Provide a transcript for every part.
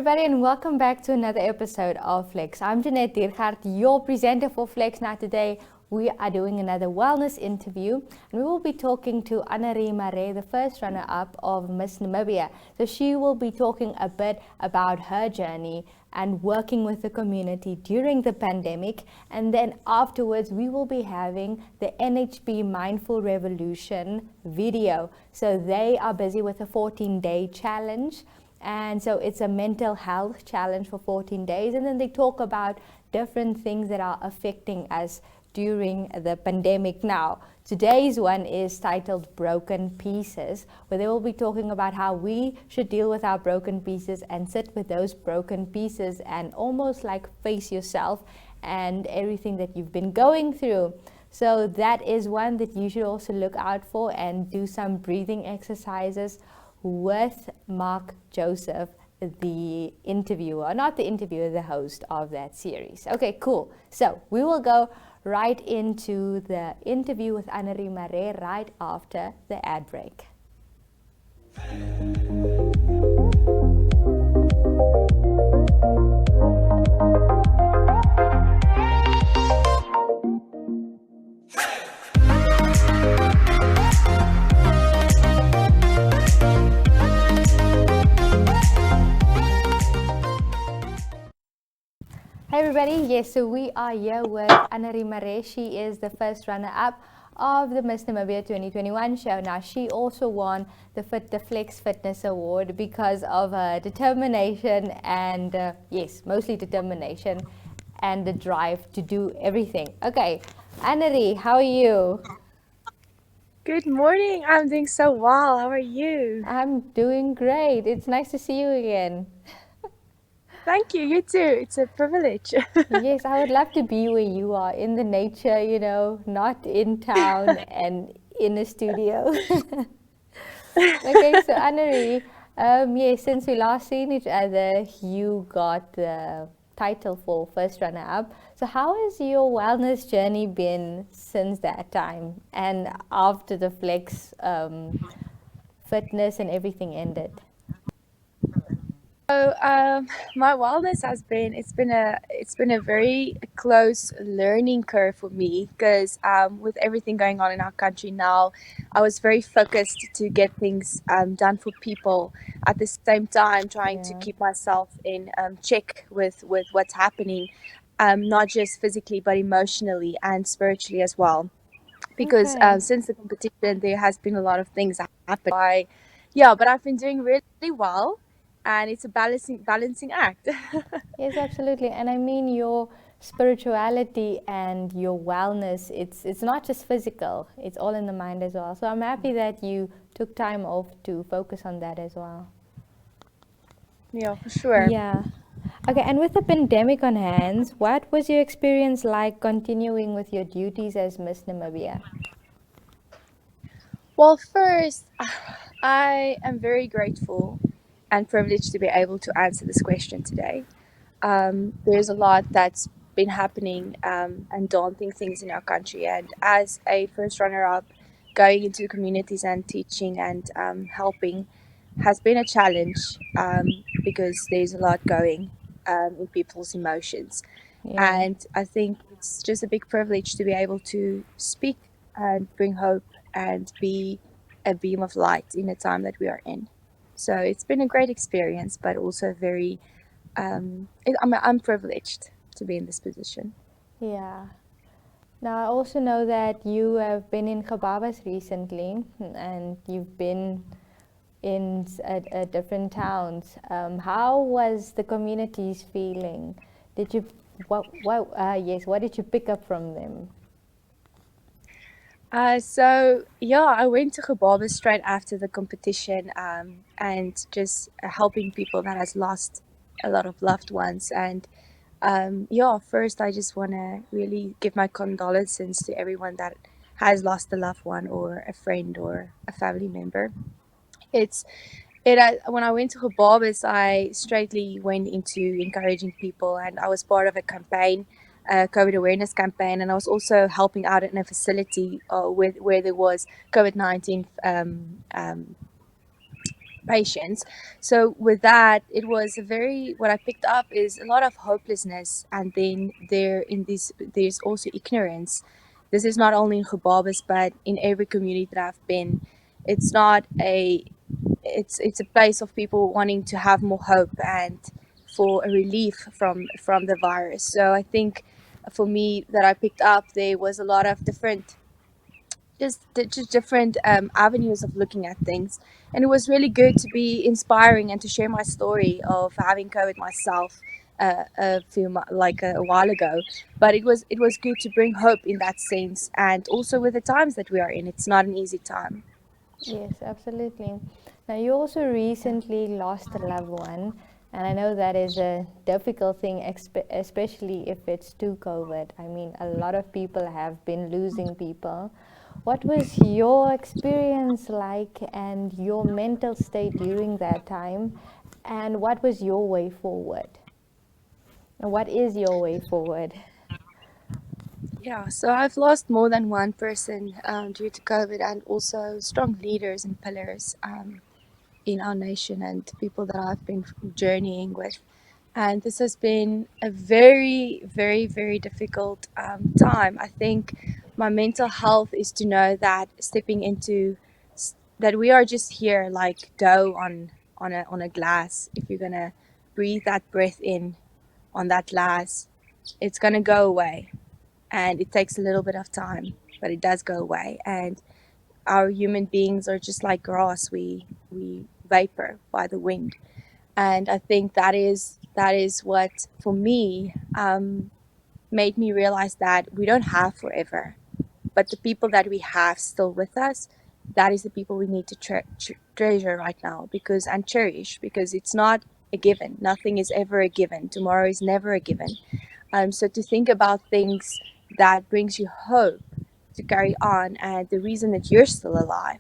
everybody, and welcome back to another episode of Flex. I'm Jeanette Diergaard, your presenter for Flex. Now today we are doing another wellness interview, and we will be talking to Annerie Maré, the first runner-up of Miss Namibia. So she will be talking a bit about her journey and working with the community during the pandemic, and then afterwards we will be having the NHB Mindful Revolution video. So they are busy with a 14-day challenge. And so it's a mental health challenge for 14 days. And then they talk about different things that are affecting us during the pandemic now. Today's one is titled Broken Pieces, where they will be talking about how we should deal with our broken pieces and sit with those broken pieces and almost like face yourself and everything that you've been going through. So that is one that you should also look out for, and do some breathing exercises with Mark Joseph, the interviewer, not the interviewer, the host of that series. Okay, cool. So we will go right into the interview with Annerie Maré right after the ad break. Hey everybody, yes, so we are here with Annerie Maré. She is the first runner-up of the Miss Namibia 2021 show. Now, she also won the Flex Fitness Award because of her determination and, yes, mostly determination and the drive to do everything. Okay, Annerie, how are you? Good morning. I'm doing so well. How are you? I'm doing great. It's nice to see you again. Thank you. You too. It's a privilege. Yes, I would love to be where you are, in the nature, not in town and in a studio. Okay, so Annerie, yes, since we last seen each other, you got the title for first runner-up. So how has your wellness journey been since that time and after the Flex fitness and everything ended? So, my wellness has been it's been a very close learning curve for me because with everything going on in our country now, I was very focused to get things done for people at the same time trying to Yeah. keep myself in check with what's happening, not just physically but emotionally and spiritually as well. Because Okay. since the competition, there has been a lot of things that happen. Yeah, but I've been doing really well, and it's a balancing act. Yes, absolutely. And I mean your spirituality and your wellness, it's not just physical, it's all in the mind as well. So I'm happy that you took time off to focus on that as well. Yeah, for sure. Yeah. Okay, and with the pandemic on hands, what was your experience like continuing with your duties as Miss Namibia? Well, first, I am very grateful and privileged to be able to answer this question today. There's a lot that's been happening and daunting things in our country. And as a first runner up, going into communities and teaching and helping has been a challenge because there's a lot going in people's emotions. Yeah. And I think it's just a big privilege to be able to speak and bring hope and be a beam of light in the time that we are in. So it's been a great experience, but also very I'm privileged to be in this position. Yeah. Now I also know that you have been in Khababas recently and you've been in different towns. How was the communities feeling? Did you what did you pick up from them? So yeah, I went to Khababa straight after the competition and just helping people that has lost a lot of loved ones. And yeah, first I just want to really give my condolences to everyone that has lost a loved one or a friend or a family member. It's when I went to Hababis, I straightly went into encouraging people, and I was part of a campaign, a COVID awareness campaign, and I was also helping out in a facility where there was COVID-19 patients. So with that, it was a very, what I picked up is a lot of hopelessness, and then there's also ignorance. This is not only in Gebabes, but in every community that I've been. It's not a it's a place of people wanting to have more hope and for a relief from the virus. So I think for me that I picked up, there was a lot of just different avenues of looking at things, and it was really good to be inspiring and to share my story of having COVID myself a while ago. But it was good to bring hope in that sense, and also with the times that we are in, it's not an easy time. Yes, absolutely. Now, you also recently lost a loved one, and I know that is a difficult thing, especially if it's to COVID. I mean, a lot of people have been losing people. What was your experience like and your mental state during that time? And what was your way forward? And what is your way forward? Yeah, so I've lost more than one person due to COVID, and also strong leaders and pillars in our nation and people that I've been journeying with. And this has been a very, very, very difficult time. I think my mental health is to know that stepping into that we are just here like dough on a glass. If you're gonna breathe that breath in on that glass, it's gonna go away, and it takes a little bit of time, but it does go away. And our human beings are just like grass. We vapor by the wind, and I think that is what for me made me realize that we don't have forever, but the people that we have still with us, that is the people we need to treasure right now, because and cherish, because it's not a given. Nothing is ever a given. Tomorrow is never a given. So to think about things that brings you hope to carry on, and the reason that you're still alive,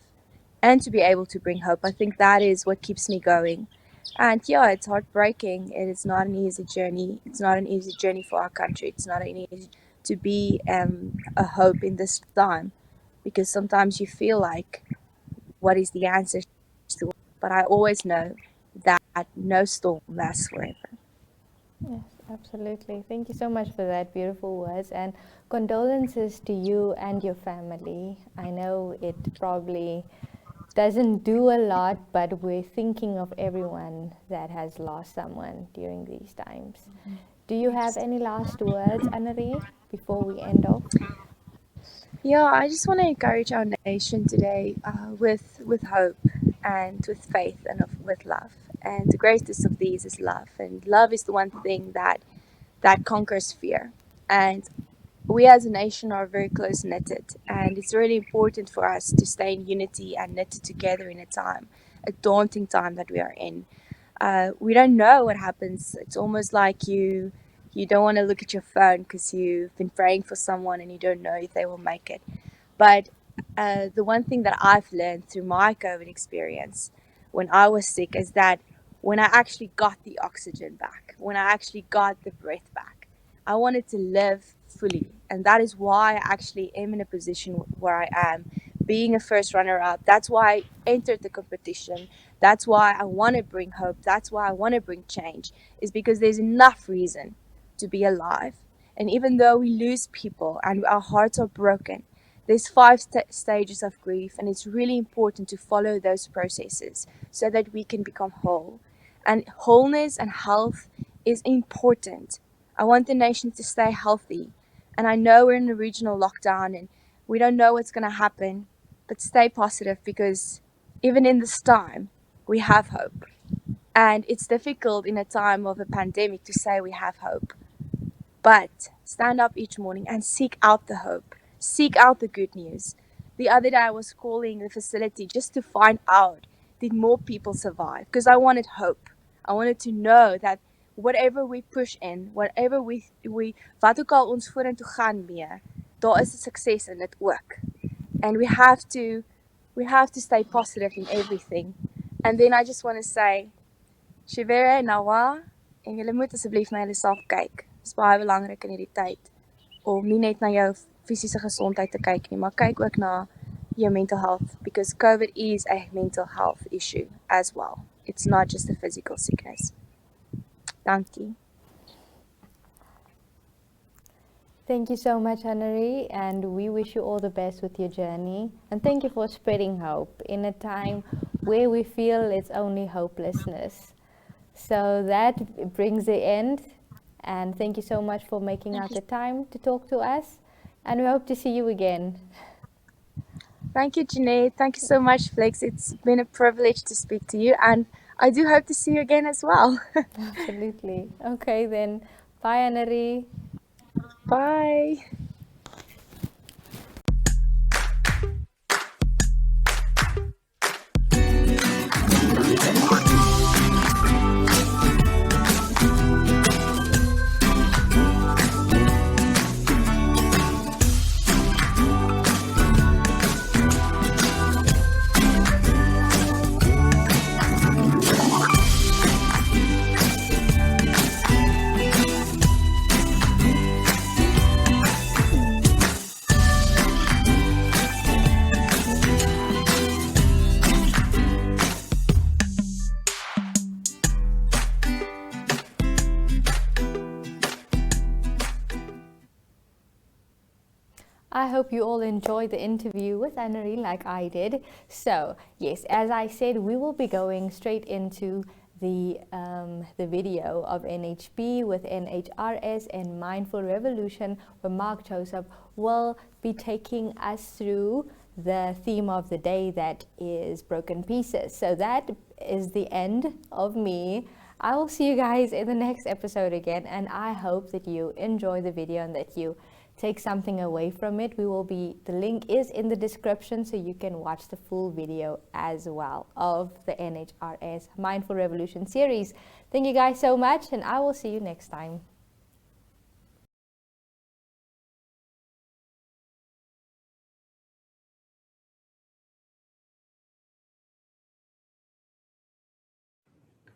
and to be able to bring hope, I think that is what keeps me going. And yeah, it's heartbreaking. It is not an easy journey. It's not an easy journey for our country. It's not an easy to be a hope in this time, because sometimes you feel like, what is the answer to it? But I always know that no storm lasts forever. Yes, absolutely. Thank you so much for that beautiful words, and condolences to you and your family. I know it probably doesn't do a lot, but we're thinking of everyone that has lost someone during these times. Do you have any last words, Annerie, before we end off? Yeah, I just want to encourage our nation today with hope and with faith and with love. And the greatest of these is love. And love is the one thing that conquers fear. And we as a nation are very close knitted, and it's really important for us to stay in unity and knitted together in a daunting time that we are in. We don't know what happens. It's almost like you don't want to look at your phone because you've been praying for someone and you don't know if they will make it. But the one thing that I've learned through my COVID experience when I was sick is that when I actually got the oxygen back, when I actually got the breath back, I wanted to live fully. And that is why I actually am in a position where I am, being a first runner up. That's why I entered the competition. That's why I want to bring hope. That's why I want to bring change, is because there's enough reason to be alive. And even though we lose people and our hearts are broken, there's five stages of grief, and it's really important to follow those processes so that we can become whole. And wholeness and health is important. I want the nation to stay healthy. And I know we're in a regional lockdown and we don't know what's going to happen, but stay positive, because even in this time, we have hope. And it's difficult in a time of a pandemic to say we have hope. But stand up each morning and seek out the hope, seek out the good news. The other day, I was calling the facility just to find out, did more people survive? Because I wanted hope. I wanted to know that whatever we push in, whatever wat ook al ons vorentoe gaan mee, daar is 'n sukses in dit ook. And we have to stay positive in everything. And then I just want to say, Shivere Nawa, en julle moet asseblief na julleself kyk. Dit is baie belangrik in hierdie tyd om nie net na jou fisiese gesondheid te kyk nie, maar kyk ook na your mental health, because COVID is a mental health issue as well. It's not just a physical sickness. Dankie. Thank you so much, Annerie, and we wish you all the best with your journey. And thank you for spreading hope in a time where we feel it's only hopelessness. So that brings the end. And thank you so much for making out the time to talk to us. And we hope to see you again. Thank you, Janae. Thank you so much, Flex. It's been a privilege to speak to you, and I do hope to see you again as well. Absolutely. Okay, then. Bye, Annerie. Bye. I hope you all enjoyed the interview with Annerie like I did. So, yes, as I said, we will be going straight into the video of NHB with NHRS and Mindful Revolution, where Mark Joseph will be taking us through the theme of the day, that is broken pieces. So that is the end of me. I will see you guys in the next episode again, and I hope that you enjoy the video and that you take something away from it. The link is in the description, so you can watch the full video as well of the NHRS Mindful Revolution series. Thank you guys so much, and I will see you next time.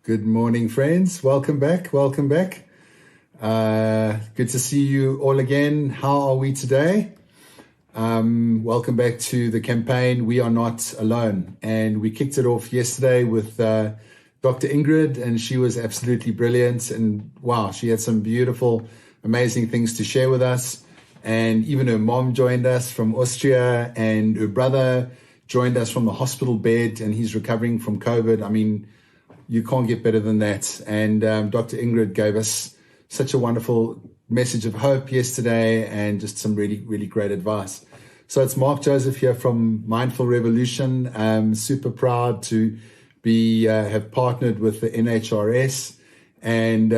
Good morning, friends. Welcome back. Welcome back. Good to see you all again. How are we today? Welcome back to the campaign We Are Not Alone. And we kicked it off yesterday with Dr. Ingrid, and she was absolutely brilliant. And wow, she had some beautiful, amazing things to share with us. And even her mom joined us from Austria, and her brother joined us from the hospital bed, and he's recovering from COVID. I mean, you can't get better than that. And Dr. Ingrid gave us such a wonderful message of hope yesterday, and just some really, really great advice. So it's Mark Joseph here from Mindful Revolution. I'm super proud to be have partnered with the NHRS and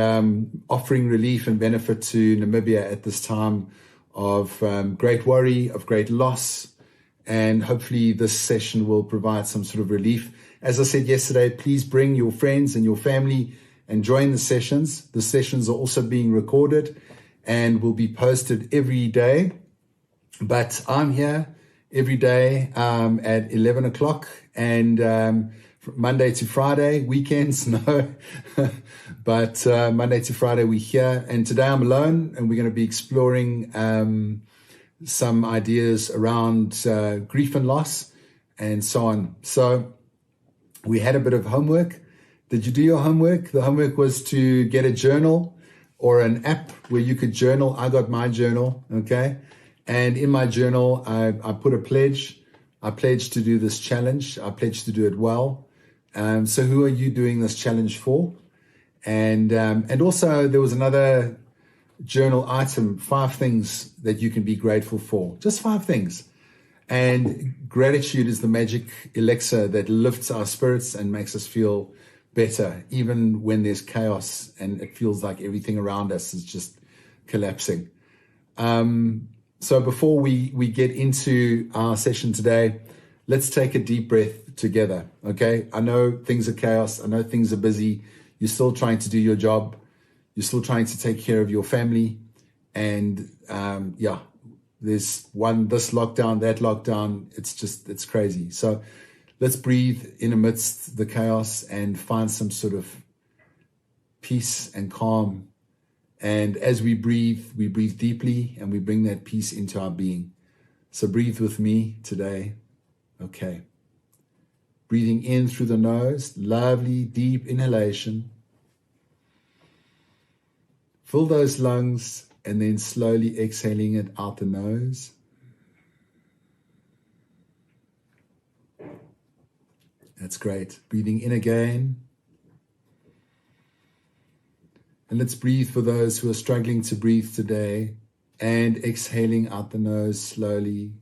offering relief and benefit to Namibia at this time of great worry, of great loss. And hopefully this session will provide some sort of relief. As I said yesterday, please bring your friends and your family and join the sessions. The sessions are also being recorded and will be posted every day. But I'm here every day at 11 o'clock, and Monday to Friday, weekends, no. But Monday to Friday, we're here. And today I'm alone, and we're going to be exploring some ideas around grief and loss and so on. So we had a bit of homework. Did you do your homework? The homework was to get a journal or an app where you could journal. I got my journal, okay? And in my journal, I put a pledge. I pledged to do this challenge. I pledged to do it well. So who are you doing this challenge for? And also there was another journal item, 5 things that you can be grateful for. Just 5 things. And gratitude is the magic elixir that lifts our spirits and makes us feel better, even when there's chaos and it feels like everything around us is just collapsing. So before we get into our session today, let's take a deep breath together, okay? I know things are chaos. I know things are busy. You're still trying to do your job. You're still trying to take care of your family. And there's this lockdown, that lockdown. It's crazy. So let's breathe in amidst the chaos and find some sort of peace and calm. And as we breathe deeply, and we bring that peace into our being. So breathe with me today. Okay. Breathing in through the nose, lovely deep inhalation. Fill those lungs and then slowly exhaling it out the nose. That's great. Breathing in again. And let's breathe for those who are struggling to breathe today. And exhaling out the nose slowly.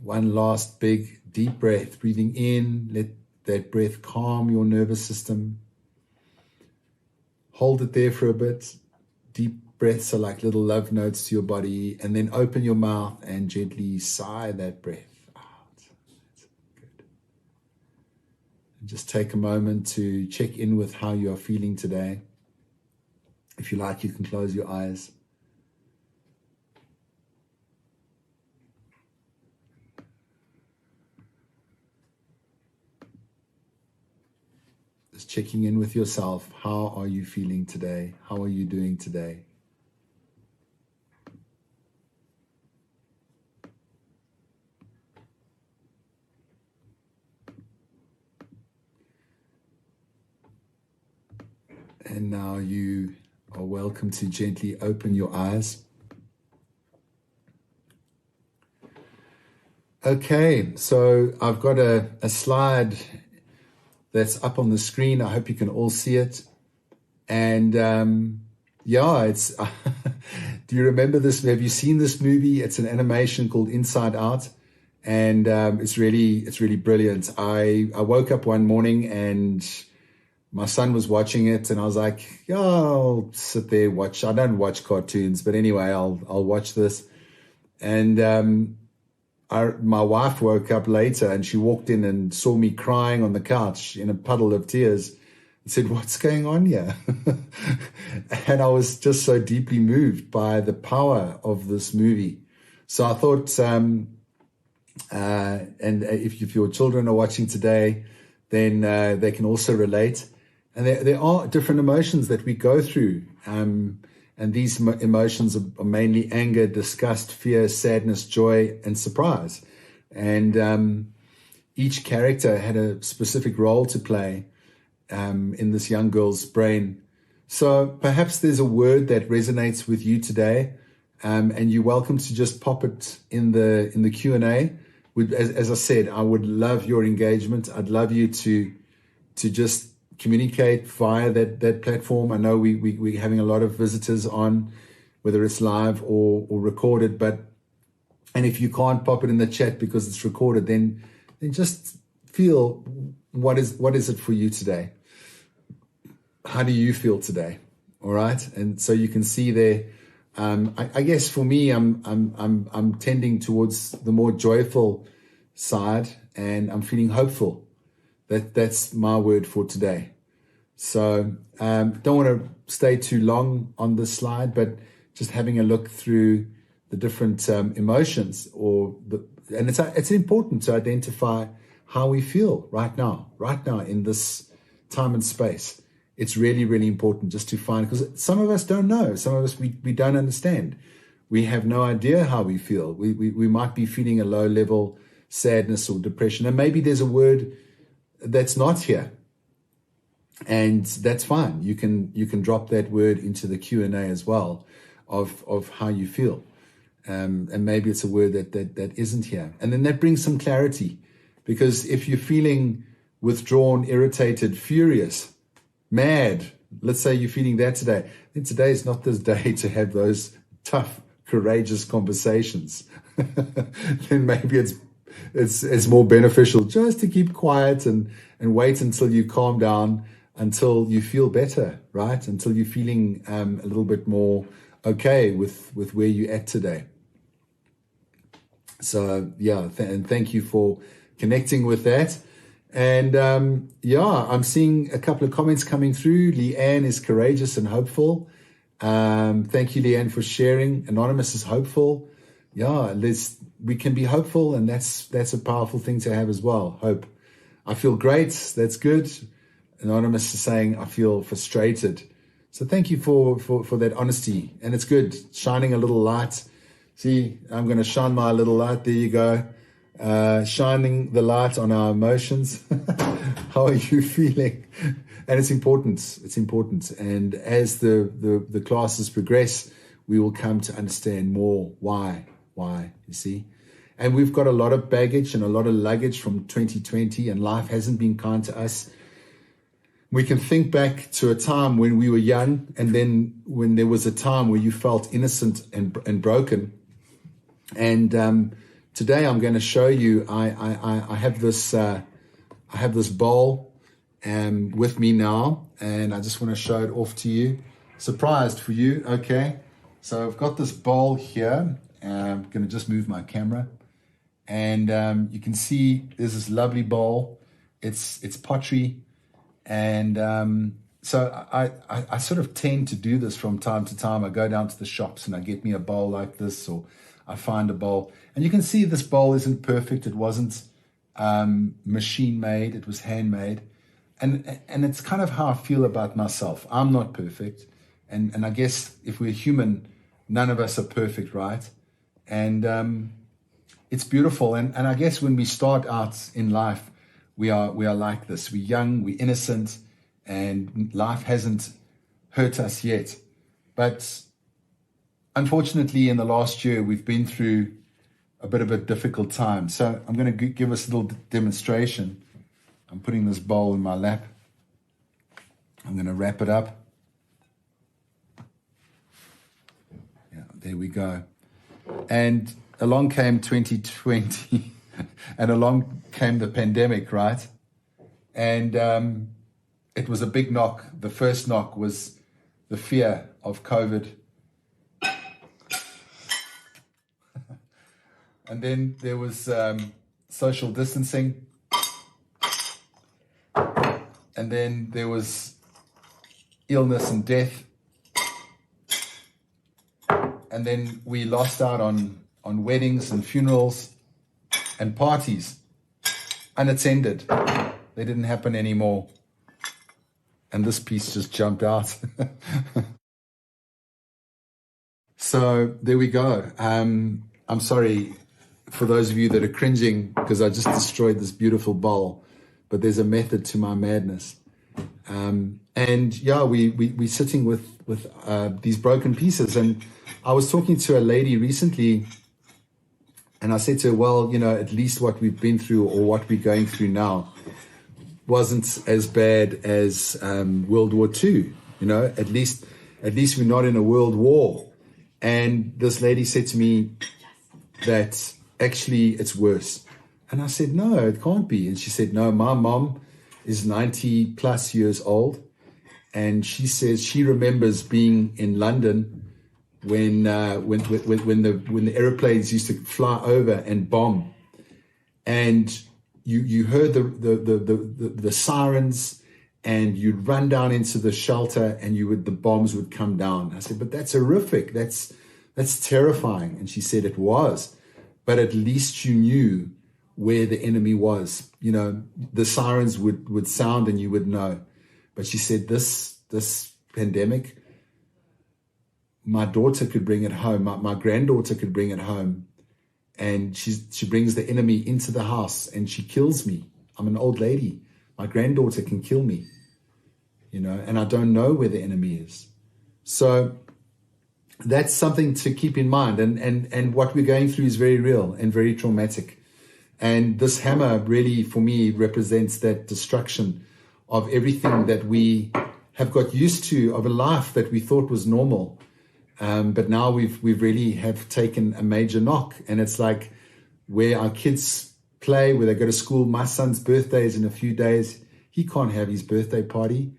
One last big deep breath. Breathing in, let that breath calm your nervous system. Hold it there for a bit. Deep breaths are like little love notes to your body. And then open your mouth and gently sigh that breath out. That's good. And just take a moment to check in with how you are feeling today. If you like, you can close your eyes. Just checking in with yourself. How are you feeling today? How are you doing today? And now you are welcome to gently open your eyes. Okay, so I've got a slide that's up on the screen. I hope you can all see it. And yeah, it's do you remember this? Have you seen this movie? It's an animation called Inside Out. And it's really brilliant. I woke up one morning and my son was watching it, and I was like, yeah, I'll sit there, watch. I don't watch cartoons, but anyway, I'll watch this. And my wife woke up later and she walked in and saw me crying on the couch in a puddle of tears and said, what's going on here? And I was just so deeply moved by the power of this movie. So I thought, and if your children are watching today, then they can also relate. And there are different emotions that we go through. And these emotions are mainly anger, disgust, fear, sadness, joy, and surprise. And each character had a specific role to play in this young girl's brain. So perhaps there's a word that resonates with you today, and you're welcome to just pop it in the Q&A. As I said, I would love your engagement. I'd love you to just communicate via that platform. I know we're having a lot of visitors on, whether it's live or recorded, and if you can't pop it in the chat because it's recorded, then just feel what is it for you today? How do you feel today? All right. And so you can see there, I guess for me, I'm tending towards the more joyful side, and I'm feeling hopeful. That's my word for today. So don't want to stay too long on this slide, but just having a look through the different emotions, and it's important to identify how we feel right now in this time and space. It's really, really important just to find, because some of us don't know, some of us we don't understand. We have no idea how we feel. We might be feeling a low level sadness or depression, and maybe there's a word that's not here, and that's fine. You can drop that word into the Q&A as well of how you feel, and maybe it's a word that isn't here, and then that brings some clarity. Because if you're feeling withdrawn, irritated, furious, mad, let's say you're feeling that today, then today is not the day to have those tough, courageous conversations. Then maybe it's more beneficial just to keep quiet and wait until you calm down, until you feel better, right? Until you're feeling a little bit more okay with where you're at today. So yeah, and thank you for connecting with that. And I'm seeing a couple of comments coming through. Leanne is courageous and hopeful. Thank you, Leanne, for sharing. Anonymous is hopeful. Yeah, we can be hopeful, and that's a powerful thing to have as well. Hope. I feel great. That's good. Anonymous is saying, I feel frustrated. So thank you for that honesty. And it's good shining a little light See, I'm going to shine my little light. There you go. Shining the light on our emotions. How are you feeling? And it's important. It's important. And as the classes progress, we will come to understand more why, you see. And we've got a lot of baggage and a lot of luggage from 2020, and life hasn't been kind to us. We can think back to a time when we were young, and then when there was a time where you felt innocent and broken. And today I'm going to show you, I have this bowl with me now, and I just want to show it off to you. Surprised for you, okay? So I've got this bowl here. I'm going to just move my camera. And you can see there's this lovely bowl. It's pottery. And so I sort of tend to do this from time to time. I go down to the shops and I get me a bowl like this, or I find a bowl. And you can see this bowl isn't perfect. It wasn't machine made. It was handmade. And it's kind of how I feel about myself. I'm not perfect. And I guess if we're human, none of us are perfect, right? And it's beautiful. And I guess when we start out in life, we are like this. We're young, we're innocent, and life hasn't hurt us yet. But unfortunately, in the last year, we've been through a bit of a difficult time. So I'm going to give us a little demonstration. I'm putting this bowl in my lap. I'm going to wrap it up. Yeah, there we go. And along came 2020. And along came the pandemic, right? And it was a big knock. The first knock was the fear of COVID. And then there was social distancing. And then there was illness and death. And then we lost out on weddings and funerals and parties, unattended. They didn't happen anymore. And this piece just jumped out. So there we go. I'm sorry for those of you that are cringing because I just destroyed this beautiful bowl, but there's a method to my madness. And yeah, we're sitting with these broken pieces. And I was talking to a lady recently, and I said to her, well, you know, at least what we've been through or what we're going through now wasn't as bad as World War II. You know, at least we're not in a world war. And this lady said to me that actually it's worse. And I said, no, it can't be. And she said, no, my mom is 90 plus years old. And she says she remembers being in London when the airplanes used to fly over and bomb, and you heard the sirens, and you'd run down into the shelter, and the bombs would come down. I said, but that's horrific. That's terrifying. And she said it was, but at least you knew where the enemy was. You know, the sirens would sound and you would know. But she said this pandemic, my daughter could bring it home. My granddaughter could bring it home. And she brings the enemy into the house and she kills me. I'm an old lady. My granddaughter can kill me, you know, and I don't know where the enemy is. So that's something to keep in mind. And what we're going through is very real and very traumatic. And this hammer really, for me, represents that destruction of everything that we have got used to, of a life that we thought was normal. But now we've really have taken a major knock, and it's like where our kids play, where they go to school. My son's birthday is in a few days. He can't have his birthday party.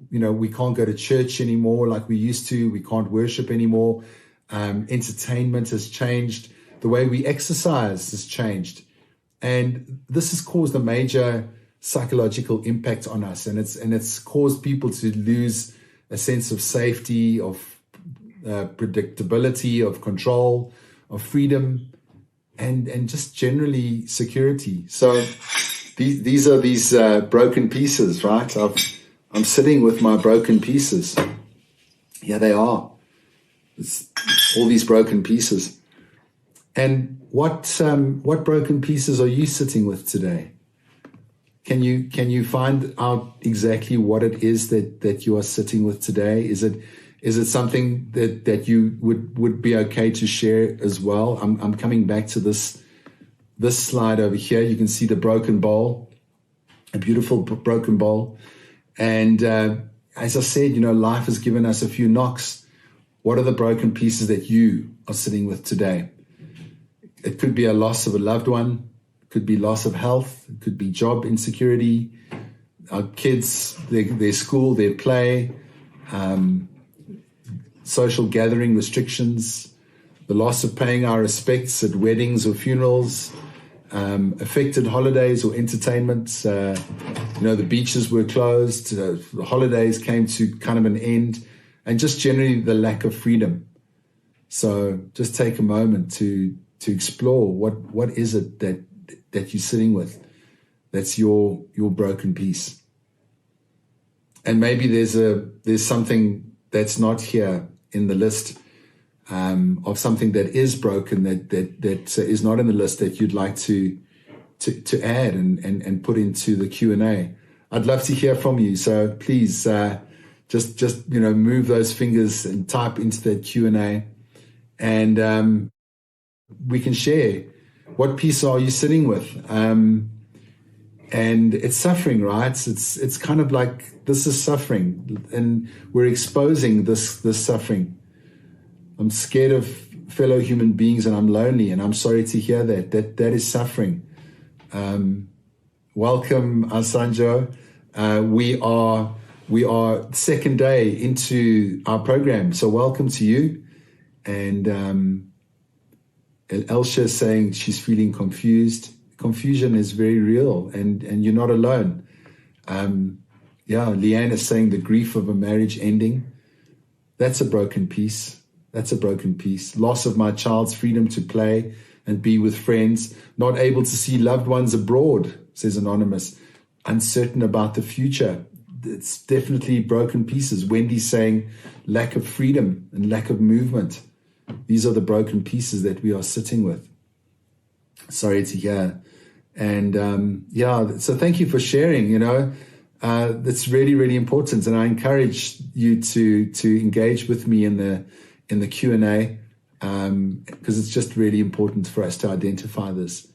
You know, we can't go to church anymore like we used to. We can't worship anymore. Entertainment has changed. The way we exercise has changed. And this has caused a major psychological impact on us. And it's caused people to lose a sense of safety, of predictability, of control, of freedom, and just generally security. So these are these broken pieces, right? I'm sitting with my broken pieces. Yeah, they are. It's all these broken pieces. And what broken pieces are you sitting with today? Can you find out exactly what it is that you are sitting with today? Is it something that you would be okay to share as well? I'm coming back to this slide over here. You can see the broken bowl, a beautiful broken bowl. And as I said, life has given us a few knocks. What are the broken pieces that you are sitting with today? It could be a loss of a loved one. It could be loss of health. It could be job insecurity. Our kids, their school, their play, social gathering restrictions, the loss of paying our respects at weddings or funerals, affected holidays or entertainment. The beaches were closed. The holidays came to kind of an end, and just generally the lack of freedom. So just take a moment to explore what is it that you're sitting with that's your broken piece. And maybe there's something that's not here in the list of something that is broken that is not in the list that you'd like to add and put into the Q&A. I'd love to hear from you. So please just move those fingers and type into that Q&A, and we can share. What piece are you sitting with? And it's suffering, right? It's kind of like, this is suffering, and we're exposing this suffering. I'm scared of fellow human beings, and I'm lonely, and I'm sorry to hear that is suffering. Welcome, Asanjo. We are second day into our program, so welcome to you. And Elsha is saying she's feeling confused. Confusion is very real, and you're not alone. Leanne is saying the grief of a marriage ending. That's a broken piece. That's a broken piece. Loss of my child's freedom to play and be with friends. Not able to see loved ones abroad, says Anonymous. Uncertain about the future. It's definitely broken pieces. Wendy's saying lack of freedom and lack of movement. These are the broken pieces that we are sitting with. Sorry to hear. And so thank you for sharing. That's really, really important. And I encourage you to engage with me in the Q&A, because it's just really important for us to identify this.